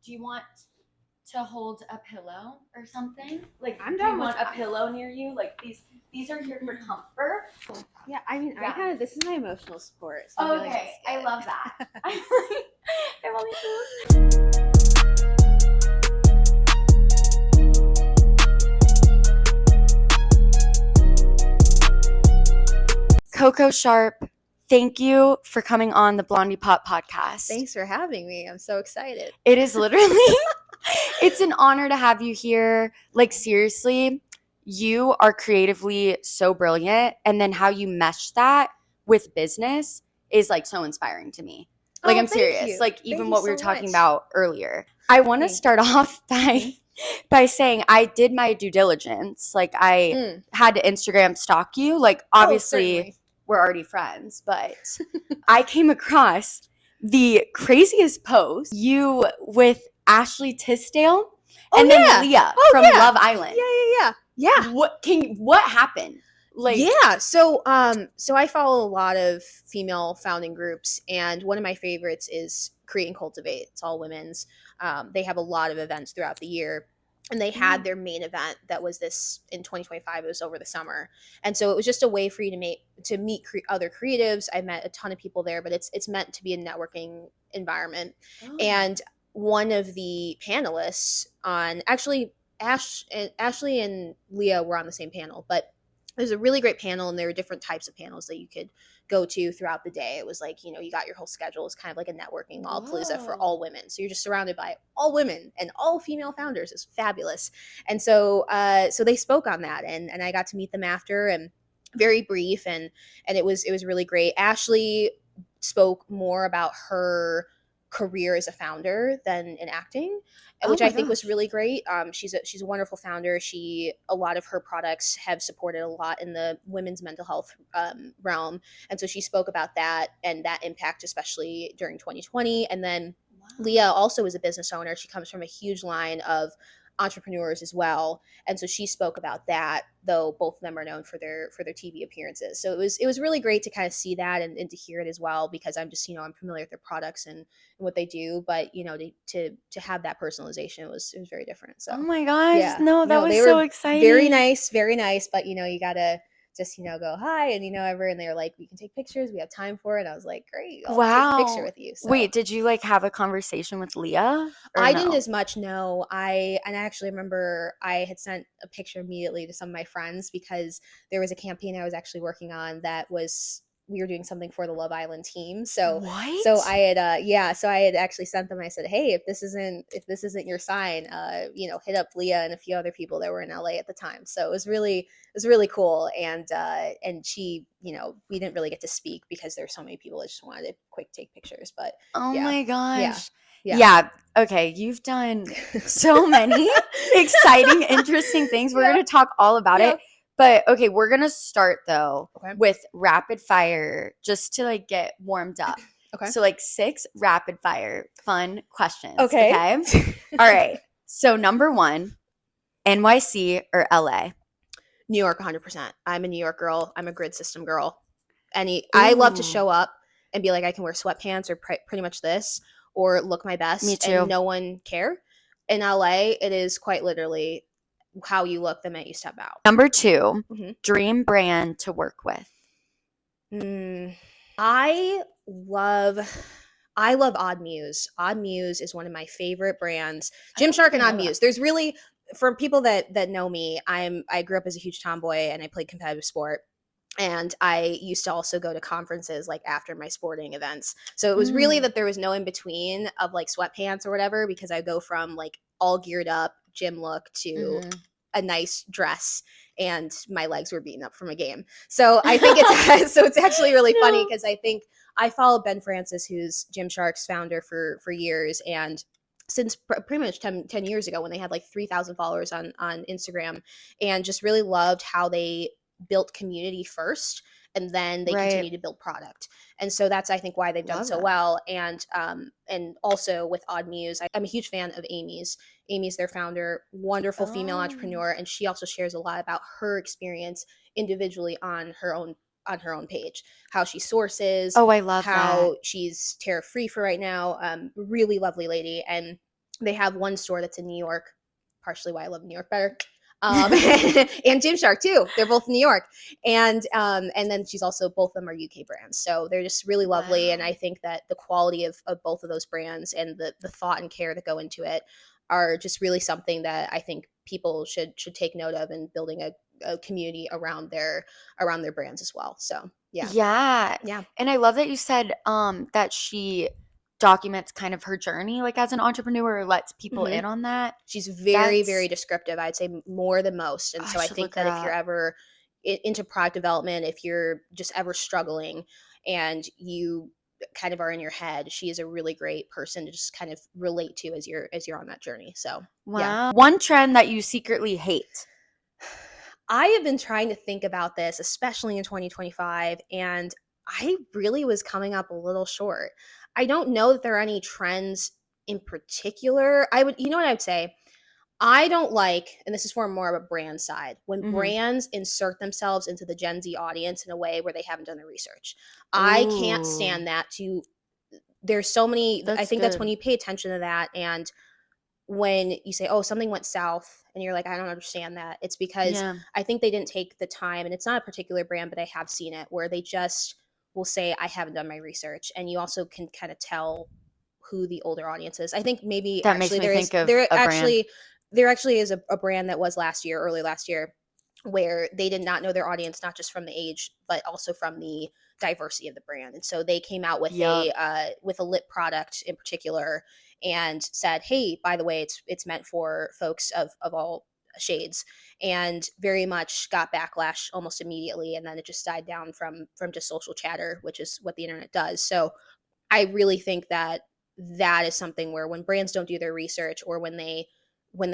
do you want to hold a pillow or something? Like, I'm do you down want with a pillow near you? Like, these are here for comfort. Yeah, I mean, Yeah. this is my emotional support. So I feel like Okay, it's I good. love that. I love these. Coco Sharp, thank you for coming on the Blondie Pop podcast. Thanks for having me. I'm so excited. It is literally, it's an honor to have you here. Like, seriously, you are creatively so brilliant. And then how you mesh that with business is like so inspiring to me. Like, Oh, I'm thank serious. you. Like, Thank even you what we so were talking much. about earlier. I want to Thank start off by saying I did my due diligence. Like, I had to Instagram stalk you. Like, obviously, certainly. we're already friends, but I came across the craziest post, you with Ashley Tisdale and then Leah from Love Island. Yeah. What happened? Like, yeah. So I follow a lot of female founding groups, and one of my favorites is Create and Cultivate. It's all women's. They have a lot of events throughout the year. And they had their main event that was this in 2025. It was over the summer, and so it was just a way for you to meet other creatives. I met a ton of people there, but it's meant to be a networking environment. And one of the panelists on actually Ashley and Leah were on the same panel, but it was a really great panel, and there were different types of panels that you could go to throughout the day. It was like, you got your whole schedule. It's kind of like a networking Mallapalooza for all women. So you're just surrounded by all women and all female founders. It's fabulous. And so so they spoke on that, and I got to meet them after, and very brief, and it was really great. Ashley spoke more about her career as a founder than in acting, which I think was really great. She's a wonderful founder. A lot of her products have supported a lot in the women's mental health realm, and so she spoke about that and that impact, especially during 2020. And then Leah also is a business owner. She comes from a huge line of entrepreneurs as well, and so she spoke about that, though both of them are known for their TV appearances. So it was really great to kind of see that, and to hear it as well, because I'm just I'm familiar with their products and what they do, but to have that personalization was very different. So oh my gosh, yeah, that was they so were exciting. very nice, but you gotta just go hi, and and they were like, we can take pictures, we have time for it. And I was like, great, I'll take a picture with you. So. Wait, did you like have a conversation with Leah? I didn't as much. No, I actually remember I had sent a picture immediately to some of my friends, because there was a campaign I was actually working on that was, we were doing something for the Love Island team. So I had so I had actually sent them. I said, hey, if this isn't your sign, hit up Leah and a few other people that were in LA at the time. So it was really cool. And she, we didn't really get to speak because there's so many people that just wanted to quick take pictures. But my gosh. Yeah. Okay, you've done so many exciting, interesting things. We're going to talk all about it. But okay, we're going to start though with rapid fire, just to like get warmed up. Okay. So like 6 rapid fire fun questions. Okay. All right. So number 1, NYC or LA? New York, 100%. I'm a New York girl. I'm a grid system girl. I love to show up and be like, I can wear sweatpants or pretty much this, or look my best. Me too. And no one care. In LA, it is quite literally how you look the minute you step out. Number 2, dream brand to work with. I love Odd Muse. Odd Muse is one of my favorite brands. Gymshark and Odd Muse. There's really, for people that know me, I grew up as a huge tomboy, and I played competitive sport. And I used to also go to conferences like after my sporting events. So it was really that there was no in between of like sweatpants or whatever, because I go from like all geared up gym look to a nice dress, and my legs were beaten up from a game. So I think it's actually really funny, because I think I followed Ben Francis, who's Gymshark's founder, for years, and since pretty much 10 years ago, when they had like 3,000 followers on Instagram, and just really loved how they built community first, and then they continue to build product. And so that's, I think, why they've done so well. And also with Odd Muse, I'm a huge fan of Amy's. Amy's their founder, wonderful female entrepreneur, and she also shares a lot about her experience individually on her own page, how she sources. I love how that. she's tariff free for right now. Really lovely lady. And They have one store that's in New York, partially why I love New York better. And Gymshark too. They're both in New York, and then she's also, both of them are UK brands, so they're just really lovely. And Wow. I think that the quality of both of those brands and the thought and care that go into it are just really something that I think people should take note of in building a community around their brands as well. So yeah, Yeah. yeah. And I love that you said that she documents kind of her journey like as an entrepreneur or lets people hmm in on that. She's very, very That's descriptive. I'd say more than most. oh, And I so I should think look her that if you're up. ever into product development, if you're just ever struggling and you kind of are in your head, she is a really great person to just kind of relate to as you're on that journey. So yeah. Wow. One trend that you secretly hate. I have been trying to think about this, especially in 2025, and I really was coming up a little short. I don't know that there are any trends in particular. You know what I would say? I don't like, and this is for more of a brand side, when Mm-hmm. brands insert themselves into the Gen Z audience in a way where they haven't done their research. I can't Ooh, stand that. There's so many, I that's think that's when good. you pay attention to that. And when you say, oh, something went south, and you're like, I don't understand that. It's because Yeah, I think they didn't take the time, and it's not a particular brand, but I have seen it where they just will say, I haven't done my research. And you also can kind of tell who the older audience is. I think maybe that makes actually me think of a brand. there actually is a brand that was early last year, where they did not know their audience, not just from the age, but also from the diversity of the brand. And so they came out Yup. with a lip product in particular, and said, "Hey, by the way, it's meant for folks of all shades," and very much got backlash almost immediately. And then it just died down from just social chatter, which is what the internet does. So I really think that that is something where, when brands don't do their research, or when they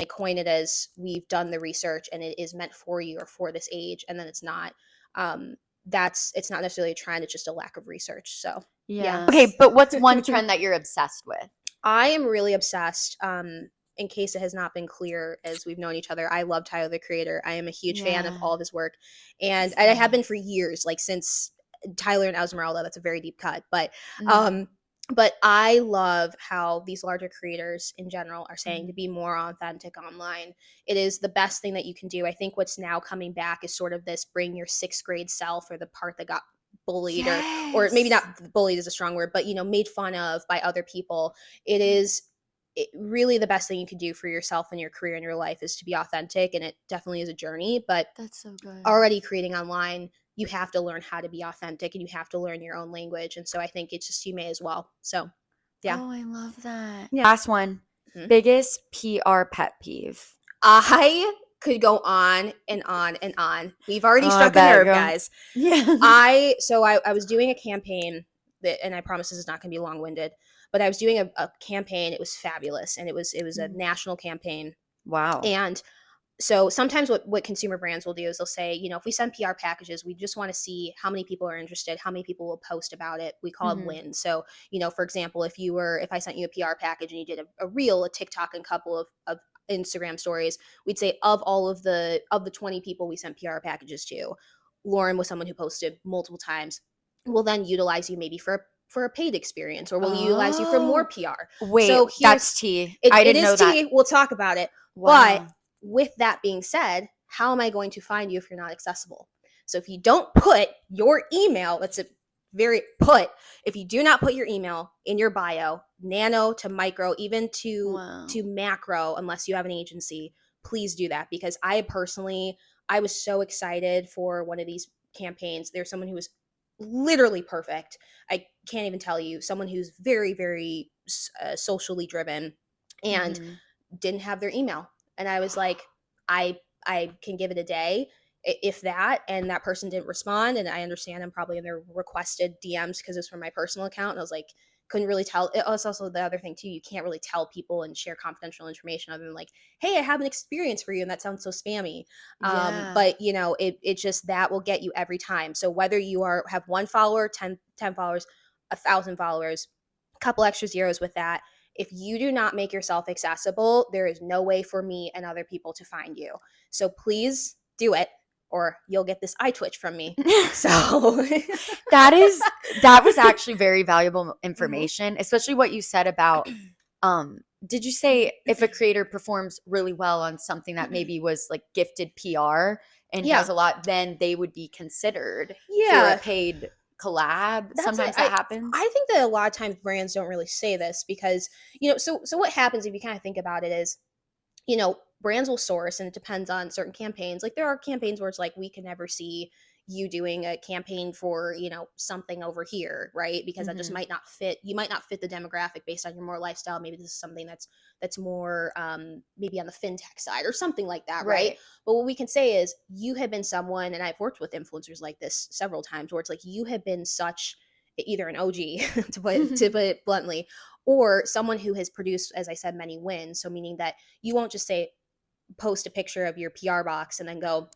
coin it as, we've done the research and it is meant for you or for this age, and then it's not, it's not necessarily a trend, it's just a lack of research. So yeah. Yeah. Okay, but what's one trend that you're obsessed with? I am really obsessed. In case it has not been clear as we've known each other, I love Tyler the Creator. I am a huge fan of Yeah. all of his work, and I have Same. been for years, like since Tyler and Esmeralda. That's a very deep cut, Mhm. um, but I love how these larger creators in general are saying to Mhm. be more authentic online. It is the best thing that you can do. I think what's now coming back is sort of this, bring your sixth grade self, or the part that got bullied, or maybe Yes. not bullied is a strong word, but made fun of by other people. It is really the best thing you can do for yourself and your career and your life, is to be authentic. And it definitely is a journey, but That's so good. already creating online, you have to learn how to be authentic, and you have to learn your own language. And so I think it's just, you may as well. So yeah. Oh, I love that. Yeah. Last one. Mhm. Biggest PR pet peeve. I could go on and on and on. We've already Oh, I struck a bet. nerve, Go. guys. Yeah. I was doing a campaign that, and I promise this is not going to be long winded, but I was doing a campaign. It was fabulous, and it was a Mm. national campaign. Wow. And so sometimes what consumer brands will do is they'll say, if we send PR packages, we just want to see how many people are interested, how many people will post about it. We call them Mhm. wins. So, for example, if I sent you a PR package and you did a reel, a TikTok, and a couple of Instagram stories, we'd say, of the 20 people we sent PR packages to, Lauren was someone who posted multiple times. We'll then utilize you maybe for a paid experience, or we'll utilize you for more Oh. PR. Wait, So that's here's tea. it, I it didn't is know that. tea. We'll talk about it. But Wow. with that being said, how am I going to find you if you're not accessible? So if you don't put your email, if you do not put your email in your bio, nano to micro, even Wow. to macro, unless you have an agency, please do that. Because I was so excited for one of these campaigns. There's someone who was literally perfect. I can't even tell you, someone who's very, very socially driven, and Mhm. didn't have their email. And I was like, I can give it a day, if that. And that person didn't respond. And I understand I'm probably in their requested DMs because it's from my personal account. And I was like, couldn't really tell. It's also the other thing too, you can't really tell people and share confidential information other than like, hey, I have an experience for you, and that sounds so spammy. Yeah. But it just, that will get you every time. So whether you have one follower, 10 followers, 1,000 followers, a couple extra zeros with that, if you do not make yourself accessible, there is no way for me and other people to find you. So please do it, or you'll get this eye twitch from me. So That was actually very valuable Mhm. information, especially what you said about did you say if a creator performs really well on something that maybe was like gifted PR and Yeah. has a lot, then they would be considered for a Yeah. paid collab? That's it. Sometimes that happens. I think that a lot of times brands don't really say this because, so what happens if you kind of think about it is, brands will source and it depends on certain campaigns. Like there are campaigns where it's like we can never see you doing a campaign for, something over here, right? Because that just Mhm. might not fit. You might not fit the demographic based on your more lifestyle. Maybe this is something that's more maybe on the fintech side or something like that, right? Right. But what we can say is you have been someone, and I've worked with influencers like this several times, where it's like you have been such either an OG to put it bluntly, or someone who has produced, as I said, many wins. So meaning that you won't just say post a picture of your PR box and then go,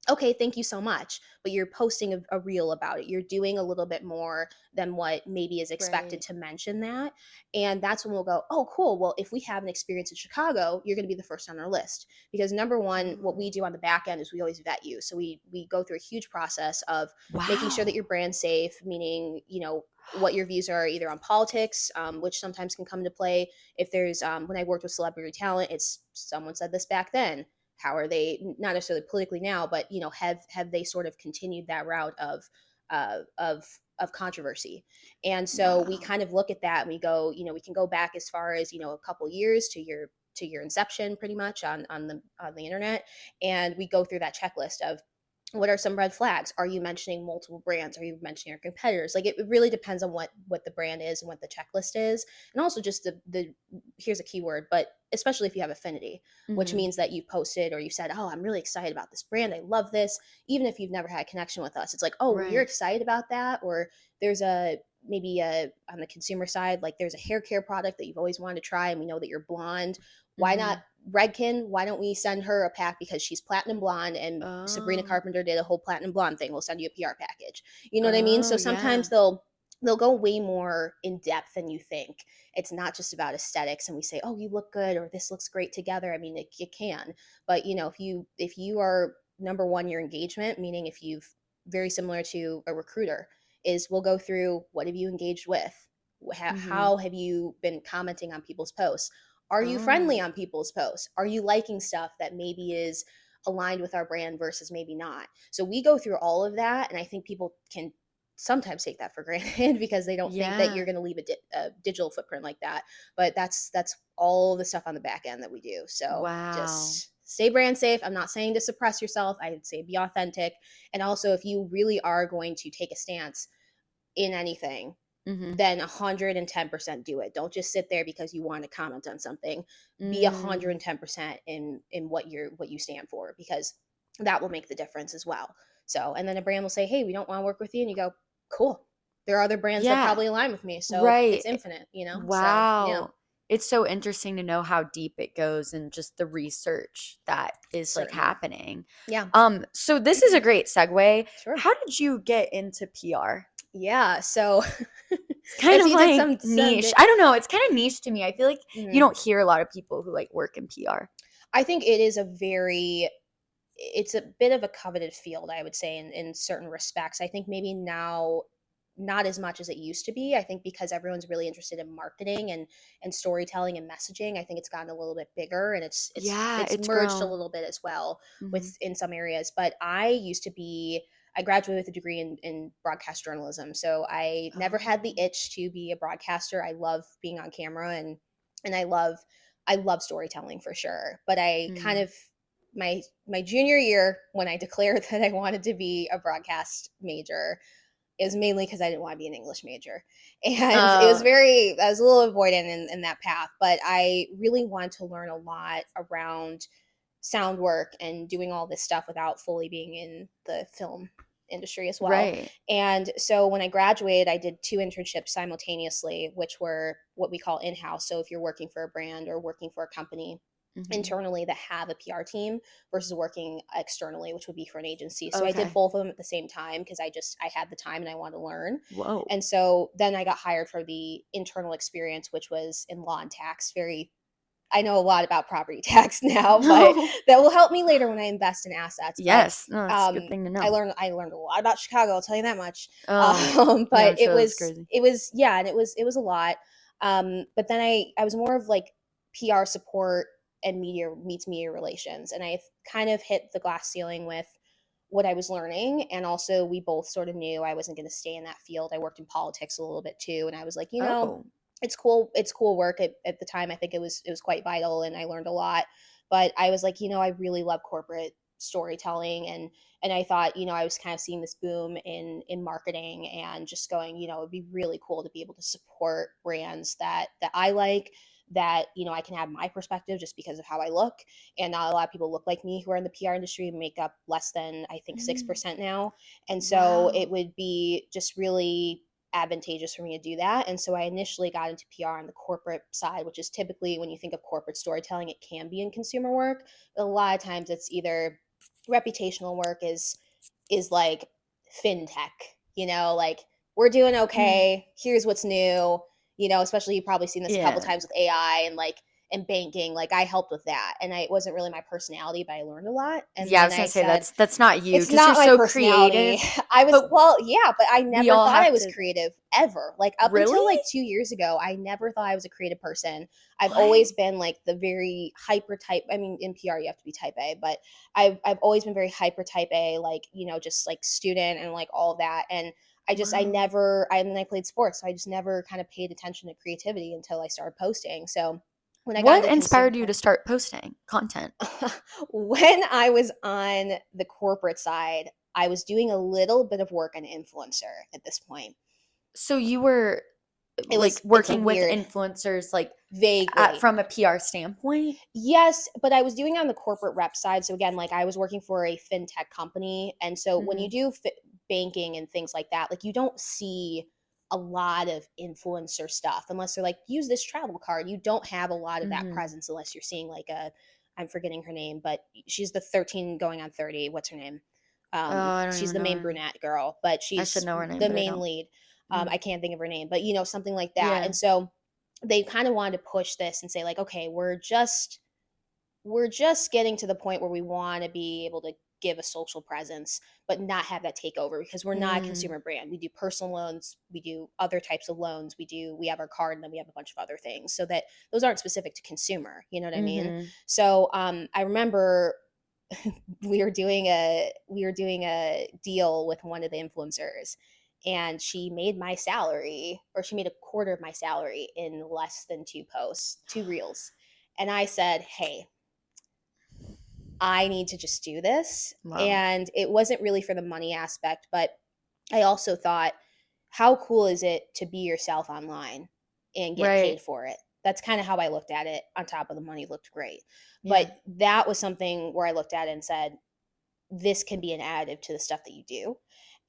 okay, thank you so much. But you're posting a reel about it. You're doing a little bit more than what maybe is expected Right. to mention that. And that's when we'll go, oh, cool. Well, if we have an experience in Chicago, you're going to be the first on our list. Because number one, what we Oh. do on the back end is we always vet you. So we go through a huge process of making sure that Wow. your brand's safe, meaning, what your views are either on politics, which sometimes can come into play. If there's, when I worked with celebrity talent, it's someone said this back then, how are they not necessarily politically now, but have they sort of continued that route of uh, of of controversy? And so we Wow. kind of look at that and we go, we can go back as far as a couple years to your inception, pretty much on the internet, and we go through that checklist of what are some red flags. Are you mentioning multiple brands? Are you mentioning your competitors? Like it really depends on what the brand is and what the checklist is, and also just the here's a keyword, but especially if you have affinity, which Mhm. means that you've posted or you said, oh, I'm really excited about this brand, I love this. Even if you've never had a connection with us, it's like, oh, well, you're Right. excited about that. Or there's a maybe on the consumer side, like there's a hair care product that you've always wanted to try and we know that you're blonde. Why not Mhm. Redkin? Why don't we send her a pack because she's platinum blonde and Sabrina Oh. Carpenter did a whole platinum blonde thing? We'll send you a PR package. You know what I mean? Oh, So sometimes yeah. they'll go way more in depth than you think. It's not just about aesthetics and we say, oh, you look good or this looks great together. I mean, it can, but if you are number one, your engagement, meaning if you've very similar to a recruiter, is we'll go through what have you engaged with, Mhm. how have you been commenting on people's posts, are you friendly Oh. on people's posts, are you liking stuff that maybe is aligned with our brand versus maybe not. So we go through all of that, and I think people can sometimes take that for granted because they don't think that you're Yeah. going to leave a digital footprint like that. But that's all the stuff on the back end that we do. So Wow. just stay brand safe. I'm not saying to suppress yourself. I'd say be authentic. And also, if you really are going to take a stance in anything, Mhm. then 110% do it. Don't just sit there because you want to comment on something. Be Mm. 110% in what you stand for, because that will make the difference as well. So, and then a brand will say, "Hey, we don't want to work with you," and you go, "Cool. There are other brands that Yeah. probably align with me, so Right. it's infinite. So, yeah, Wow. It's so interesting to know how deep it goes and just the research that is like certainly. happening. Yeah, So this is a great segue. sure. How did you get into PR? Yeah. So, It's kind if of you did like some niche. Sunday, I don't know. It's kind of niche to me. I feel like you mhm. don't hear a lot of people who like work in PR. I think it's a bit of a coveted field, I would say, in certain respects. I think maybe now not as much as it used to be. I think because everyone's really interested in marketing and storytelling and messaging, I think it's gotten a little bit bigger, and Yeah, it's it's merged a grown. little bit as well Hmm. with in some areas. But I graduated with a degree in broadcast journalism. So I never had the Oh. itch to be a broadcaster. I love being on camera, and I love storytelling for sure. But I kind Mm. of my junior year, when I declared that I wanted to be a broadcast major, is mainly because I didn't want to be an English major. And I was a little avoidant in that path, but I really wanted to learn a lot around sound work and doing all this stuff without fully being in the film industry as well. Right. And so when I graduated, I did two internships simultaneously, which were what we call in house. So if you're working for a brand or working for a company Hmm. internally that have a PR team versus working externally, which would be for an agency. So I did Okay. both of them at the same time because I had the time and I wanted to learn. Whoa. And so then I got hired for the internal experience, which was in law and tax. I know a lot about property tax now, but No. that will help me later when I invest in assets. But Yes. No, that's a good thing to I know. learned a lot about Chicago. I'll tell you that much. Oh, yeah, But I'm sure that's crazy. it was yeah, and it was a lot. But then I was more of like PR support and media meets media relations. And I kind of hit the glass ceiling with what I was learning. And also, we both sort of knew I wasn't going to stay in that field. I worked in politics a little bit too. And I was like, Oh, it's cool. It's cool work at the time. I think it was quite vital and I learned a lot. But I was like, I really love corporate storytelling, and I thought, I was kind of seeing this boom in marketing and just going, it'd be really cool to be able to support brands that I like, that I can have my perspective just because of how I look, and not a lot of people look like me who are in the PR industry, make up less than I think mm, 6% now, and so wow. it would be just really advantageous for me to do that. And so I initially got into PR on the corporate side, which is typically, when you think of corporate storytelling, it can be in consumer work, but a lot of times it's either reputational work, is like fintech, like, we're doing Mm, okay, here's what's new, especially you've probably seen this a couple yeah. times with AI and banking. Like, I helped with that, and it wasn't really my personality, but I learned a lot. And Yeah, I then was gonna I say said, that's not you it's because you're not my so personality. creative, I was, but well, yeah, but I we never all thought I have was to. creative ever. Like, up Really? until like 2 years ago, I never thought I was a creative person. I've What? always been like the very hyper type. I mean, in PR you have to be type A, but I've always been very hyper type A, like, just like student and like all of that. And I Wow. never, and then I played sports, so I just never kind of paid attention to creativity until I started posting. So when I got What into consumer, inspired you to start posting content? when I was on the corporate side, I was doing a little bit of work on influencer at this point. So you were like It's a working with weird, influencers, like vaguely. from a PR standpoint. Yes, but I was doing it on the corporate rep side. So again, like, I was working for a fintech company, and so when you Hmm. do banking and things like that, like, you don't see a lot of influencer stuff unless they're like, use this travel card. You don't have a lot of that Hmm. presence unless you're seeing like a, I'm forgetting her name, but she's the 13 going on 30. What's her name? Oh, I don't She's even the know main her name. brunette girl, but I should she's know her name, the but I main don't. lead. Mm. I can't think of her name, but something like that. Yeah. And so they kind of wanted to push this and say like, okay, we're just getting to the point where we want to be able to give a social presence but not have that take over, because we're not a Mm. consumer brand. We do personal loans, we do other types of loans, we have our card, and then we have a bunch of other things, so that those aren't specific to consumer, you know what I mean? Hmm. So I remember we were doing a deal with one of the influencers, and she made my salary, or she made a quarter of my salary in less than two reels. And I said, hey, I need to just do this. Wow. And it wasn't really for the money aspect, but I also thought, how cool is it to be yourself online and get Right. paid for it? That's kind of how I looked at it. On top of the money looked great. Yeah. But that was something where I looked at it and said, this can be an additive to the stuff that you do.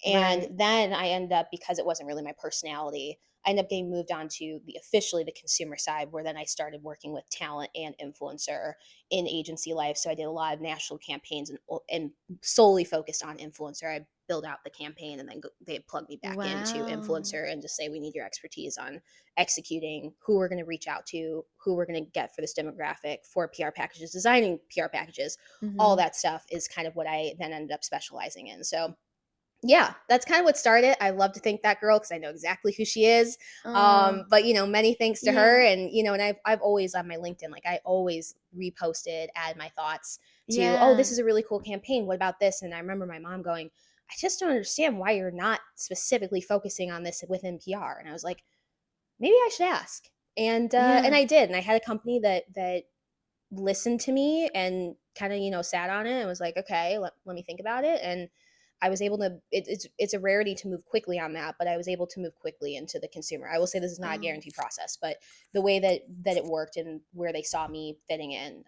And Right. then I ended up, because it wasn't really my personality, I ended up getting moved on to the officially the consumer side, where then I started working with talent and influencer in agency life. So I did a lot of national campaigns, and solely focused on influencer. I build out the campaign, and then they plug me back into Wow. influencer and just say, we need your expertise on executing, who we're going to reach out to, who we're going to get for this demographic, for PR packages, designing PR packages. All Hmm. that stuff is kind of what I then ended up specializing in. So yeah, that's kind of what started. I love to thank that girl because I know exactly who she is. Oh, But many thanks to her, yeah. and and I've always on my LinkedIn, like, I always reposted, add my thoughts to, oh, this Yeah. is a really cool campaign. What about this? And I remember my mom going, I just don't understand why you're not specifically focusing on this within PR. And I was like, maybe I should ask. And Yeah. I did, and I had a company that listened to me and kind of sat on it and was like, okay, let me think about it. And I was able to, it's a rarity to move quickly on that, but I was able to move quickly into the consumer. I will say this is not a Oh. guaranteed process, but the way that it worked and where they saw me fitting in,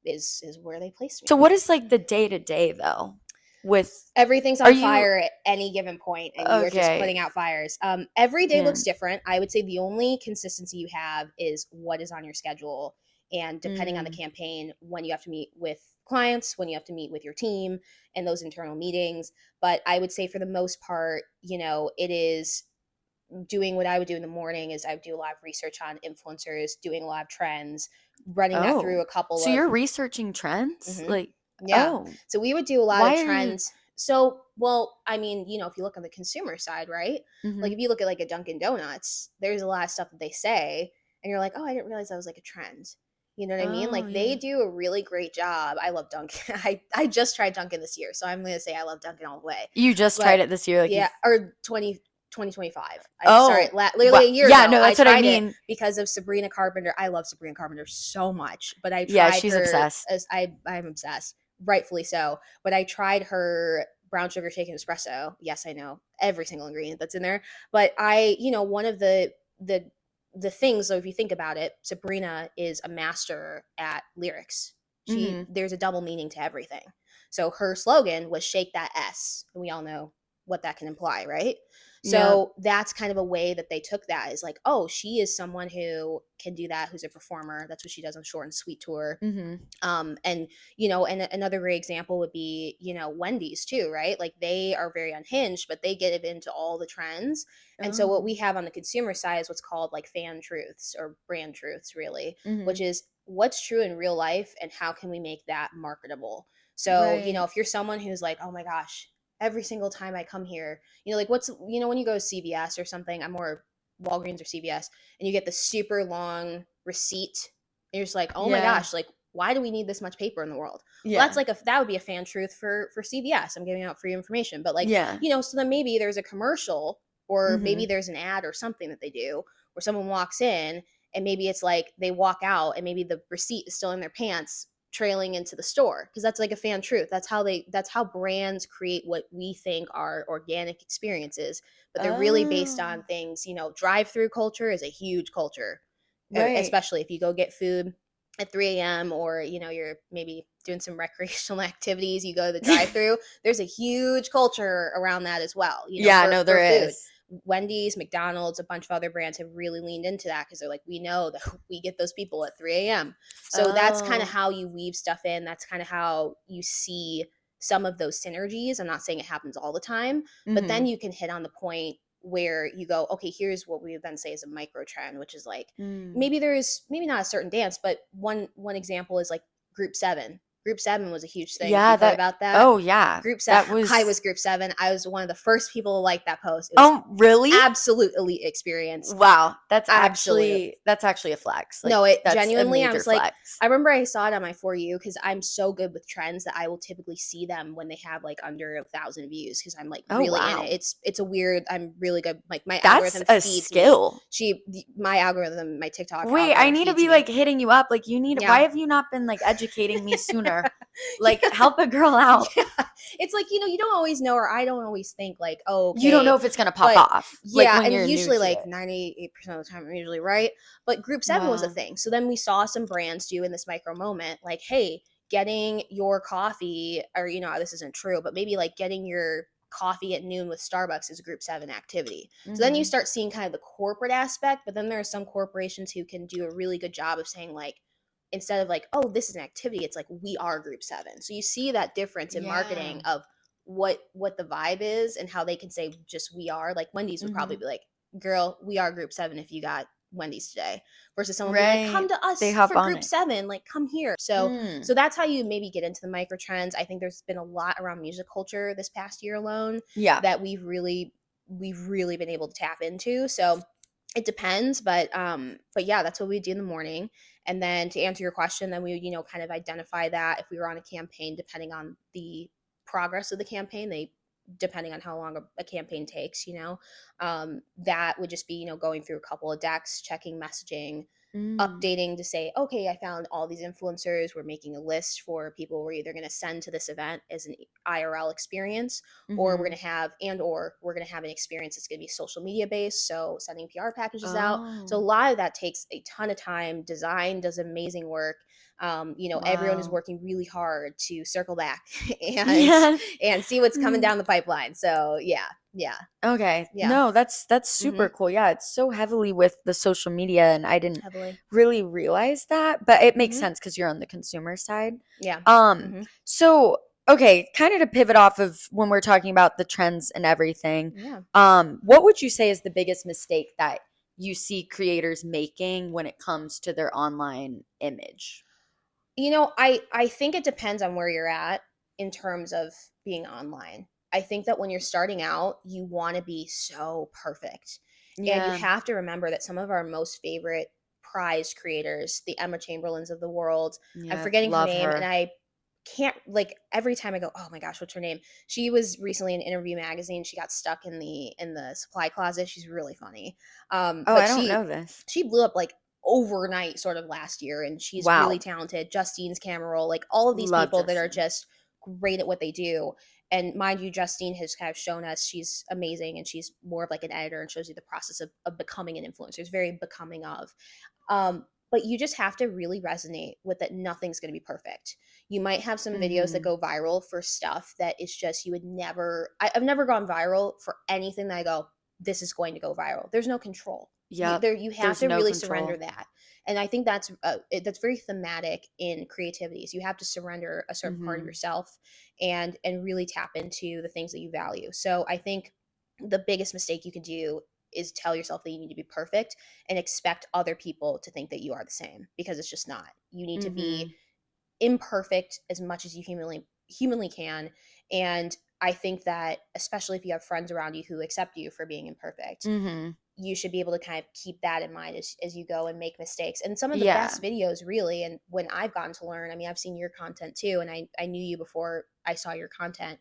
is where they placed So me. what is like the day to day though? With Everything's are on you fire at any given point, and you are just okay? putting out fires. Every day Yeah. looks different. I would say the only consistency you have is what is on your schedule, and depending on the Mm. campaign, when you have to meet with clients, when you have to meet with your team, and those internal meetings. But I would say for the most part, it is doing what I would do in the morning. Is I would do a lot of research on influencers, doing a lot of trends, running that through Oh. a couple So of. you're researching trends? Mhm. Like, Yeah. oh, So we would do a lot of why are you trends. So, well, I mean, if you look on the consumer side, right? Like, mhm. if you look at like a Dunkin' Donuts, there's a lot of stuff that they say, and you're like, oh, I didn't realize that was like a trend. You know what I mean? Oh, Like they yeah. do a really great job. I love Dunkin'. I just tried Dunkin' this year, so I'm gonna say I love Dunkin' all the way. You just tried But it this year, like yeah, you've or 2025. I sorry, Oh, literally what? a year Yeah, ago. no, I that's what I tried it mean. because of Sabrina Carpenter. I love Sabrina Carpenter so much, but I Yeah, tried she's her obsessed. as I'm obsessed, rightfully so. But I tried her brown sugar shaken espresso. Yes, I know every single ingredient that's in there. But one of the the things, so if you think about it, Sabrina is a master at lyrics. Mhm. There's a double meaning to everything. So her slogan was shake that S. And we all know what that can imply, right? Yeah. So that's kind of a way that they took that, is like, oh, she is someone who can do that, who's a performer. That's what she does on Short and Sweet Tour. Mhm. And and another great example would be, Wendy's too, right? Like they are very unhinged, but they get into all the trends. And so what Oh. we have on the consumer side is what's called like fan truths or brand truths, really, which Mhm. is what's true in real life and how can we make that marketable. So Right. if you're someone who's like, oh my gosh, every single time I come here, like what's, when you go to CVS or something, I'm more Walgreens or CVS, and you get the super long receipt, and you're just like, oh my Yeah. gosh, like why do we need this much paper in the world? Well, that's Yeah. like that would be a fan truth for CVS. I'm giving out free information, but like, Yeah. so then maybe there's a commercial, or maybe Mhm. there's an ad or something that they do where someone walks in, and maybe it's like they walk out and maybe the receipt is still in their pants trailing into the store, because that's like a fan truth. That's how brands create what we think are organic experiences, but they're really based Oh. on things. Drive-through culture is a huge culture, Right. especially if you go get food at 3 a.m., or you're maybe doing some recreational activities, you go to the drive-through. There's a huge culture around that as well, Yeah, for no, there food. is. Wendy's, McDonald's, a bunch of other brands have really leaned into that, because they're like, we know that we get those people at 3 a.m. So that's kind of Oh. how you weave stuff in. That's kind of how you see some of those synergies. I'm not saying it happens all the time, but then Mhm. you can hit on the point where you go, okay, here's what we then say is a micro trend, which is like, Mm. maybe not a certain dance, but one example is like Group 7. Group 7 was a huge thing, if Yeah, you've heard that about that. Oh, yeah. Group 7, That I was was Group 7. I was one of the first people to like that post. It was Oh, really? absolute elite experience. Wow. Absolute. That's actually a flex. Like No, it that's a genuinely, I major was like, flex. I remember I saw it on my For You, because I'm so good with trends that I will typically see them when they have like under 1,000 views, because I'm like Oh, really in it. wow. It's a weird, I'm really good. Like my That's algorithm a feeds me. skill. My algorithm, my TikTok Wait, I algorithm need to feeds be me. like hitting you up. Like why Yeah. have you not been like educating me sooner? Like help a girl out. Yeah. It's like, you don't always know, or I don't always think like, oh, You don't know okay. if it's going to pop But off like yeah, when and you're new usually to like it. 98% of the time I'm usually right. But Group 7 was a Wow. thing. So then we saw some brands do in this micro moment, like, hey, getting your coffee, or, this isn't true, but maybe like getting your coffee at noon with Starbucks is a Group 7 activity. So then you Mhm. start seeing kind of the corporate aspect, but then there are some corporations who can do a really good job of saying, like, instead of like, oh, this is an activity, it's like, we are Group 7. So you see that difference in Yeah. marketing of what the vibe is, and how they can say just we are. Like Wendy's would probably Mhm. be like, girl, we are Group 7 if you got Wendy's today, versus someone being like, come Right. to They us hop for on Group it. 7, like come here. So Mm. so that's how you maybe get into the micro trends. I think there's been a lot around music culture this past year alone Yeah. that we've really been able to tap into. So it depends, but yeah, that's what we do in the morning. And then to answer your question, then we would, kind of identify that if we were on a campaign, depending on the progress of the campaign, depending on how long a campaign takes, that would just be, going through a couple of decks, checking messaging, Mm. updating to say, okay, I found all these influencers. We're making a list for people we're either going to send to this event as an IRL experience, or we're Mhm. going to have, or we're going to have an experience that's going to be social media based. So sending PR packages out. So a Oh. lot of that takes a ton of time. Design does amazing work. Everyone is Wow. working really hard to circle back and Yeah. and see what's coming Mm. down the pipeline. So yeah, yeah, Okay. yeah. No, that's Mm-hmm. super cool. Yeah, it's so heavily with the social media and I didn't Heavily. really realize that, but it makes Mm-hmm. sense cuz you're on the consumer side. Yeah. Um Mm-hmm. so okay, kind of to pivot off of when we're talking about the trends and everything. Yeah. What would you say is the biggest mistake that you see creators making when it comes to their online image? I think it depends on where you're at in terms of being online. I think that when you're starting out, you want to be so perfect. And you Yeah. have to remember that some of our most favorite prized creators, the Emma Chamberlains of the world. I'm Yeah, forgetting her love name, and her. I can't, like, every time I go, oh my gosh, what's her name? She was recently in Interview Magazine. She got stuck in the supply closet. She's really funny. Oh, But I don't know this. she blew up like overnight sort of last year, and she's really Wow. talented. Justine's Camera Roll, like all of these Love people that are Justin. just great at what they do. And mind you, Justine has kind of shown us she's amazing, and she's more of like an editor and shows you the process of becoming an influencer. It's very becoming of. But you just have to really resonate with that nothing's going to be perfect. You might have some videos that Mhm. go viral for stuff that is just, you would never, I've never gone viral for anything that I go, this is going to go viral. There's no control. Yep. You have There's to no really surrender control. that. And I think that's very thematic in creativity. So you have to surrender a certain part of Mhm. yourself and really tap into the things that you value. So I think the biggest mistake you can do is tell yourself that you need to be perfect and expect other people to think that you are the same, because it's just not. You need to be Mhm. imperfect as much as you humanly can. And I think that especially if you have friends around you who accept you for being imperfect, Mhm. you should be able to kind of keep that in mind as you go and make mistakes. And some of the Yeah. best videos, really, and when I've gotten to learn, I mean, I've seen your content too, and I knew you before I saw your content.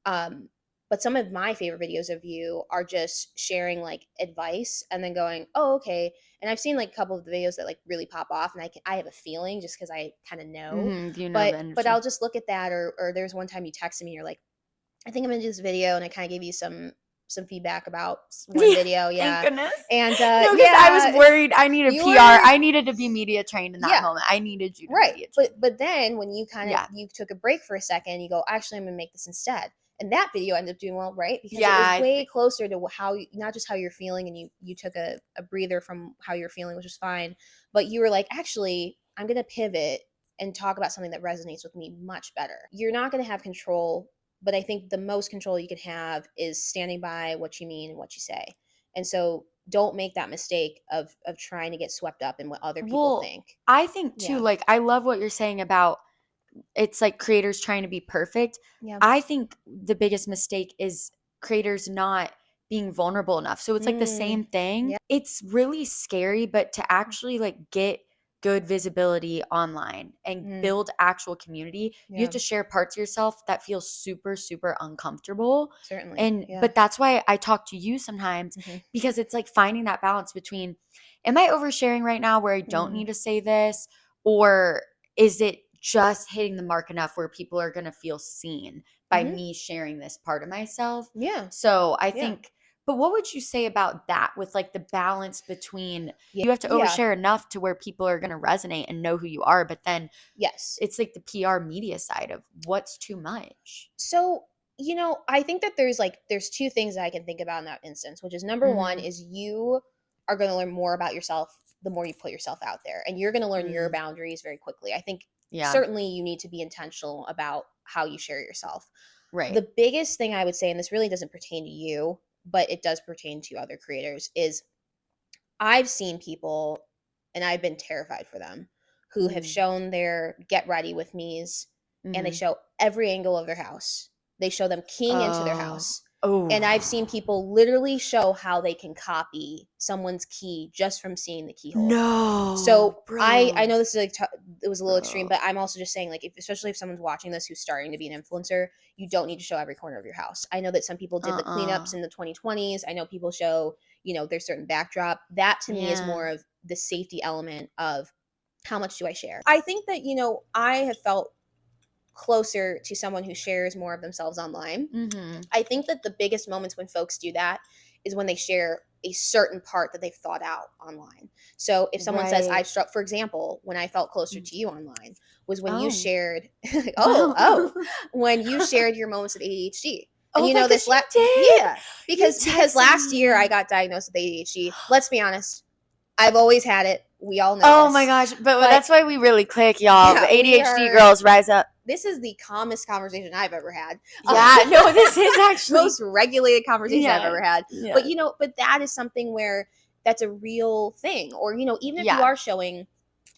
Um, but some of my favorite videos of you are just sharing like advice and then going, oh, okay. And I've seen like a couple of the videos that like really pop off, and I have a feeling just because I kind of know. Mhm. You know the But I'll energy. just look at that, or there's one time you texted me, you're like, I think I'm gonna do this video, and I kind of gave you some feedback about one Yeah. video, Thank yeah. goodness. And No, because I was yeah, worried. I needed you PR. were, I needed to be media trained in that yeah, moment. I needed you to right. media But train. then when you kind of Yeah. you took a break for a second, you go, actually, I'm gonna make this instead. And that video ended up doing well, right? Because it Yeah. was way closer to how not just how you're feeling, and you took a breather from how you're feeling, which was fine. But you were like, actually, I'm gonna pivot and talk about something that resonates with me much better. You're not gonna have control, but I think the most control you can have is standing by what you mean and what you say. And so don't make that mistake of trying to get swept up in what other people Well, think. I think too, Yeah. like, I love what you're saying about it's like creators trying to be perfect. Yeah. I think the biggest mistake is creators not being vulnerable enough. So it's like the Mm, same thing. yeah. It's really scary, but to actually like get good visibility online and Mm, build actual community, you have yeah. to share parts of yourself that feel super, super uncomfortable. Certainly. And Yeah. but that's why I talk to you sometimes, Mhm. because it's like finding that balance between, am I oversharing right now where I don't Mm, need to say this? Or is it just hitting the mark enough where people are going to feel seen by mhm. me sharing this part of myself? Yeah. So I Yeah. think, but what would you say about that with like the balance between Yeah. you have to Yeah. overshare enough to where people are going to resonate and know who you are, but then Yes. it's like the PR media side of what's too much? So, I think that there's two things that I can think about in that instance, which is number one Mm-hmm. is you are going to learn more about yourself the more you put yourself out there, and you're going to learn your Mm, boundaries very quickly. I think yeah. certainly you need to be intentional about how you share yourself. Right. The biggest thing I would say, and this really doesn't pertain to you, but it does pertain to other creators, is I've seen people, and I've been terrified for them, who have Mm, shown their get ready with me's, and they mm-hmm. show every angle of their house. They show them keying into their Oh. house. And I've seen Oh. people literally show how they can copy someone's key just from seeing the keyhole. No, So I bro. know this is like it was a little extreme, Bro. but I'm also just saying, like, especially if someone's watching this who's starting to be an influencer, you don't need to show every corner of your house. I know that some people did the cleanups Uh-uh. in the 2020s. I know people show, there's certain backdrop. That to me is Yeah. more of the safety element of how much do I share. I think that I have felt closer to someone who shares more of themselves online. Mm-hmm. I think that the biggest moments when folks do that is when they share a certain part that they've thought out online. So if someone says, Right. I've struck, for example, when I felt closer Mm. to you online, was when you Oh. shared, Wow. when you shared your moments of ADHD. And Oh my gosh, you did. yeah, You because texted last year I me. got diagnosed with ADHD. Let's be honest, I've always had it. We all know Oh my this. gosh, but But that's why we really click, y'all. yeah, ADHD girls rise up. this is the calmest conversation I've ever had. Yeah, no, this is actually Most regulated conversation I've yeah. ever had. But Yeah. but that is something where that's a real thing. Or even if you Yeah. are showing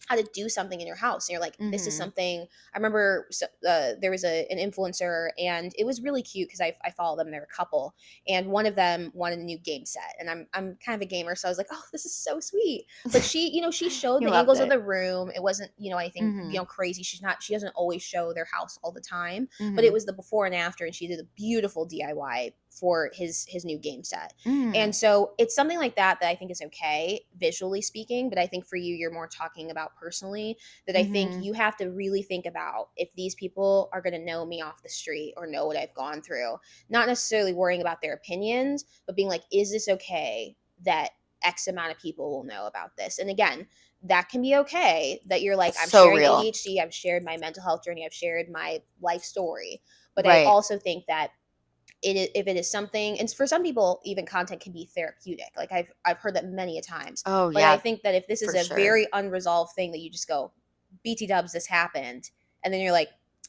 how to do something in your house, and you're like, this is Mhm. something. I remember there was an influencer, and it was really cute because I follow them. They're a couple, and one of them wanted a new game set, and I'm kind of a gamer, so I was like, oh, this is so sweet. But she, she showed You the loved angles of it. the room. It wasn't, anything, Mhm. crazy. She doesn't always show their house all the time, but it Mhm. was the before and after, and she did a beautiful DIY for his new game set. And Mm. so it's something like that I think is okay, visually speaking. But I think for you, you're more talking about personally, that I think Mhm. you have to really think about if these people are going to know me off the street or know what I've gone through. Not necessarily worrying about their opinions, but being like, is this okay that X amount of people will know about this? And again, that can be okay that you're like, I'm So sharing real. ADHD, I've shared my mental health journey, I've shared my life story. But I Right. also think that if it is something, and for some people even content can be therapeutic, like I've heard that many a times. Oh, But I yeah, think that if this is for a sure. very unresolved thing that you just go, BT dubs, this happened, and then you're like,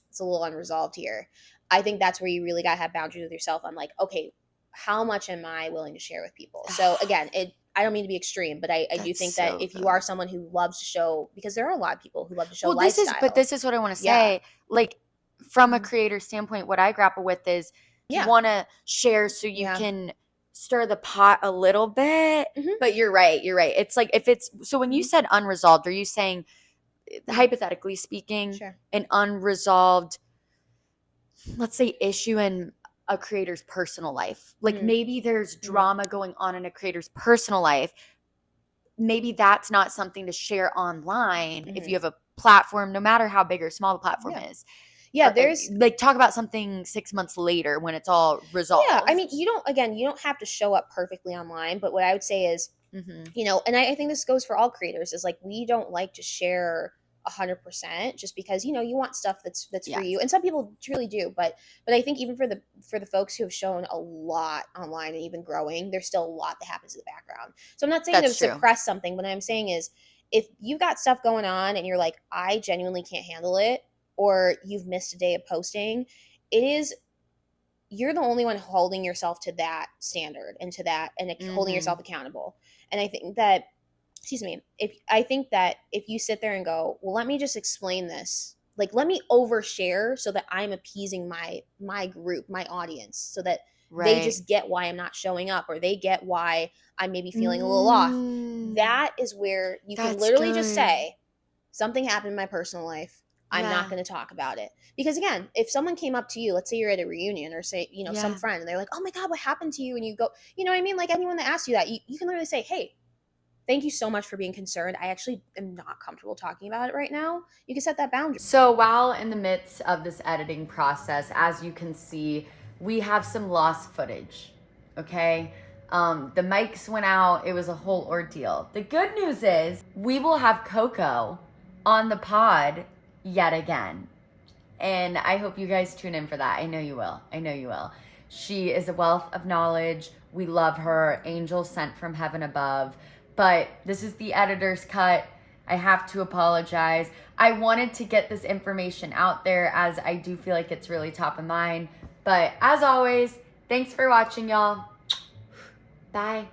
it's a little unresolved here, I think that's where you really got to have boundaries with yourself on like, okay, how much am I willing to share with people? So again, I don't mean to be extreme, but I do That's think that so if you are good. someone who loves to show, because there are a lot of people who love to show Well, but lifestyle. this is what I want to Yeah. say. Like, from a Mhm. creator standpoint, what I grapple with is you Yeah. want to share so you Yeah. can stir the pot a little bit. Hmm. But you're right. You're right. It's like if it's so when you Hmm. said unresolved, are you saying, Hmm. hypothetically speaking, Sure. an unresolved, let's say, issue in a creator's personal life? Like Mm. maybe there's Hmm. drama going on in a creator's personal life. Maybe that's not something to share online if you Hmm. have a platform, no matter how big or small the platform Yeah. is. Yeah, there's Like, talk about something 6 months later when it's all yeah, I mean, resolved. you don't have to show up perfectly online, but what I would say is, Mhm. and I think this goes for all creators, is like we don't like to share 100% just because you want stuff that's for you, Yes, and some people truly do, but I think even for the folks who have shown a lot online and even growing, there's still a lot that happens in the background. So I'm not saying to that's true. suppress something, but what I'm saying is if you've got stuff going on and you're like, I genuinely can't handle it, or you've missed a day of posting, it is you're the only one holding yourself to that standard and to that and holding yourself Mhm. accountable. And I think that, excuse me, if you sit there and go, well, let me just explain this, like let me overshare so that I'm appeasing my group, my audience, so that they Right. just get why I'm not showing up, or they get why I'm maybe feeling a little off. Mm, That is where you can that's literally just good. say, something happened in my personal life. I'm not Yeah. going to talk about it. Because again, if someone came up to you, let's say you're at a reunion, or say, some Yeah. friend, and they're like, oh my God, what happened to you? And you go, you know what I mean? Like anyone that asks you that, you can literally say, hey, thank you so much for being concerned. I actually am not comfortable talking about it right now. You can set that boundary. So while in the midst of this editing process, as you can see, we have some lost footage. Okay. The mics went out. It was a whole ordeal. The good news is we will have Coco on the pod yet again. And I hope you guys tune in for that. I know you will. I know you will. She is a wealth of knowledge. We love her. Angel sent from heaven above. But this is the editor's cut. I have to apologize. I wanted to get this information out there as I do feel like it's really top of mind. But as always, thanks for watching, y'all. Bye.